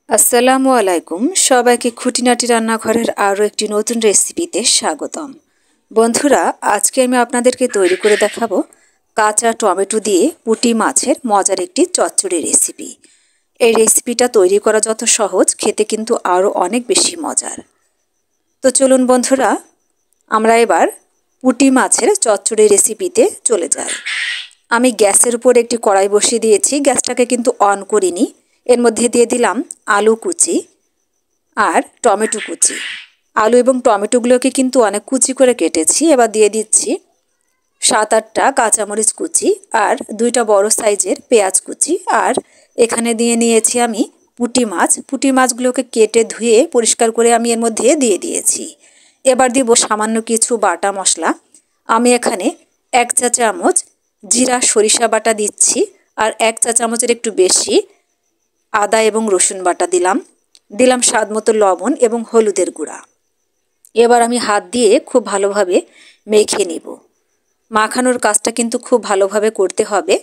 আসসালামু আলাইকুম। সবাইকে খুঁটিনাটি রান্নাঘরের আরও একটি নতুন রেসিপিতে স্বাগতম। বন্ধুরা, আজকে আমি আপনাদেরকে তৈরি করে দেখাবো কাঁচা টমেটো দিয়ে পুঁটি মাছের মজার একটি চচ্চড়ি রেসিপি। এই রেসিপিটা তৈরি করা যত সহজ, খেতে কিন্তু আরও অনেক বেশি মজার। তো চলুন বন্ধুরা, আমরা এবার পুঁটি মাছের চচ্চড়ি রেসিপিতে চলে যাই। আমি গ্যাসের উপর একটি কড়াই বসিয়ে দিয়েছি, গ্যাসটাকে কিন্তু অন করিনি। এর মধ্যে দিয়ে দিলাম আলু কুচি আর টমেটো কুচি। আলু এবং টমেটোগুলোকে কিন্তু অনেক কুচি করে কেটেছি। এবার দিয়ে দিচ্ছি 7-8টা কাঁচামরিচ কুচি আর 2টা বড় সাইজের পেঁয়াজ কুচি। আর এখানে দিয়ে নিয়েছি আমি পুঁটি মাছ। পুঁটি মাছগুলোকে কেটে ধুয়ে পরিষ্কার করে আমি এর মধ্যে দিয়ে দিয়েছি। এবার দিব সামান্য কিছু বাটা মশলা। আমি এখানে 1 চা চামচ জিরা সরিষা বাটা দিচ্ছি আর 1 চা চামচের একটু বেশি আদা এবং রসুন বাটা দিলাম স্বাদমতো লবণ এবং হলুদের গুঁড়া। এবার আমি হাত দিয়ে খুব ভালোভাবে মেখে নিব। মাখানোর কাজটা কিন্তু খুব ভালোভাবে করতে হবে।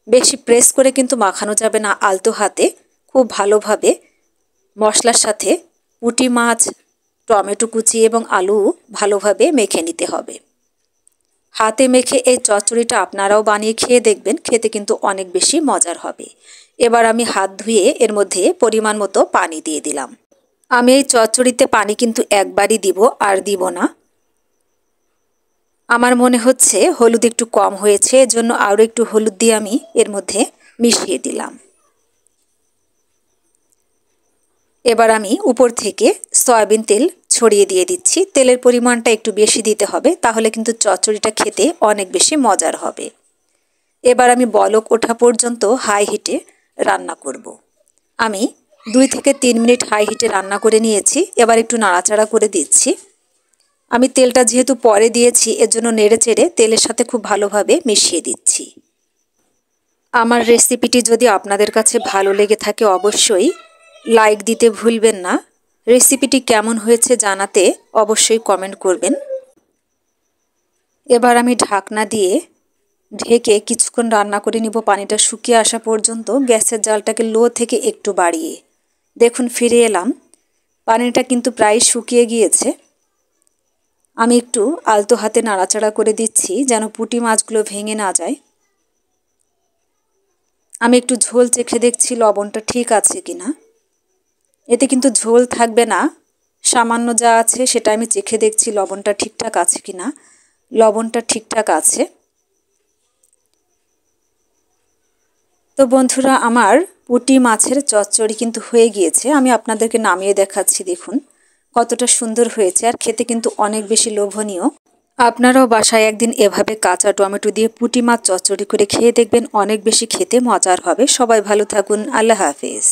বেশি প্রেস করে কিন্তু মাখানো যাবে না, আলতো হাতে খুব ভালোভাবে মশলার সাথে পুঁটি মাছ, টমেটো কুচি এবং আলু ভালোভাবে মেখে নিতে হবে। হাতে মেখে এই চচ্চড়িটা আপনারাও বানিয়ে খেয়ে দেখবেন, খেতে কিন্তু অনেক বেশি মজার হবে। এবার আমি হাত ধুয়ে এর মধ্যে পরিমাণ মতো পানি দিয়ে দিলাম। আমি এই চচ্চড়িতে পানি কিন্তু একবারই দিব, আর দিব না। আমার মনে হচ্ছে হলুদ একটু কম হয়েছে, এজন্য আরও একটু হলুদ দিয়ে আমি এর মধ্যে মিশিয়ে দিলাম। এবার আমি উপর থেকে সয়াবিন তেল ছড়িয়ে দিয়ে দিচ্ছি। তেলের পরিমাণটা একটু বেশি দিতে হবে, তাহলে কিন্তু চচ্চড়িটা খেতে অনেক বেশি মজার হবে। এবার আমি বলক ওঠা পর্যন্ত হাই হিটে রান্না করব। আমি 2 থেকে 3 মিনিট হাই হিটে রান্না করে নিয়েছি। এবার একটু নাড়াচাড়া করে দিচ্ছি। আমি তেলটা যেহেতু পরে দিয়েছি, এর জন্য নেড়ে চেড়ে তেলের সাথে খুব ভালোভাবে মিশিয়ে দিচ্ছি। আমার রেসিপিটি যদি আপনাদের কাছে ভালো লেগে থাকে অবশ্যই লাইক দিতে ভুলবেন না। রেসিপিটি কেমন হয়েছে জানাতে অবশ্যই কমেন্ট করবেন। এবার আমি ঢাকনা দিয়ে ঢেকে কিছুক্ষণ রান্না করে নিব, পানিটা শুকিয়ে আসা পর্যন্ত। গ্যাসের জালটাকে লো থেকে একটু বাড়িয়ে দেখুন ফিরে এলাম। পানিটা কিন্তু প্রায় শুকিয়ে গিয়েছে। আমি একটু আলতো হাতে নাড়াচাড়া করে দিচ্ছি যেন পুঁটি মাছগুলো ভেঙে না যায়। আমি একটু ঝোল চেখে দেখছি লবণটা ঠিক আছে কিনা। এতে কিন্তু ঝোল থাকবে না, সামান্য যা আছে সেটা আমি চেখে দেখছি লবণটা ঠিকঠাক আছে কিনা। লবণটা ঠিকঠাক আছে। তো বন্ধুরা, আমার পুঁটি মাছের চচ্চড়ি কিন্তু হয়ে গিয়েছে। আমি আপনাদেরকে নামিয়ে দেখাচ্ছি, দেখুন কতটা সুন্দর হয়েছে, আর খেতে কিন্তু অনেক বেশি লোভনীয়। আপনারাও বাসায় একদিন এভাবে কাঁচা টমেটো দিয়ে পুঁটি মাছ চচ্চড়ি করে খেয়ে দেখবেন, অনেক বেশি খেতে মজার হবে। সবাই ভালো থাকুন। আল্লাহ হাফেজ।